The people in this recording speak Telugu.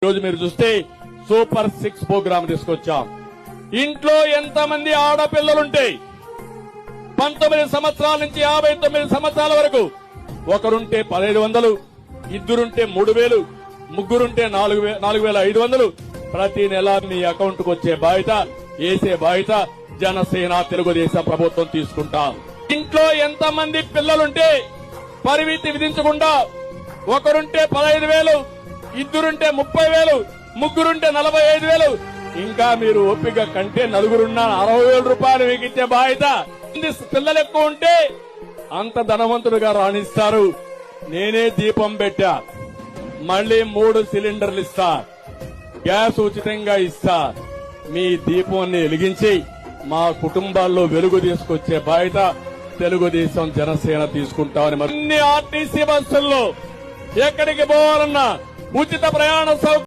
రోజు మీరు చూస్తే సూపర్ 6 ప్రోగ్రామ్ తీసుకొచ్చాం. ఇంట్లో ఎంతమంది ఆడపిల్లలుంటే 19 సంవత్సరాల నుంచి 59 సంవత్సరాల వరకు ఒకరుంటే 1500, ఇద్దరుంటే 3000, ముగ్గురుంటే 4500 ప్రతి నెల మీ అకౌంట్ కు వచ్చే బాధ్యత, వేసే బాధ్యత జనసేన తెలుగుదేశం ప్రభుత్వం తీసుకుంటాం. ఇంట్లో ఎంతమంది పిల్లలుంటే పరిమితి విధించకుండా ఒకరుంటే 15,000, ఇద్దరుంటే 30,000, ముగ్గురుంటే 45,000, ఇంకా మీరు ఓపిక కంటే నలుగురున్న 60,000 రూపాయలు మీకు ఇచ్చే బాధ్యత. పిల్లలు ఎక్కువ ఉంటే అంత ధనవంతుడుగా రాణిస్తారు. నేనే దీపం పెట్టా, మళ్లీ 3 సిలిండర్లు ఇస్తా, గ్యాస్ ఉచితంగా ఇస్తా. మీ దీపాన్ని వెలిగించి మా కుటుంబాల్లో వెలుగు తీసుకొచ్చే బాధ్యత తెలుగుదేశం జనసేన తీసుకుంటామని. అన్ని ఆర్టీసీ బస్సుల్లో ఎక్కడికి పోవాలన్నా ఉచిత ప్రయాణ సౌకర్యం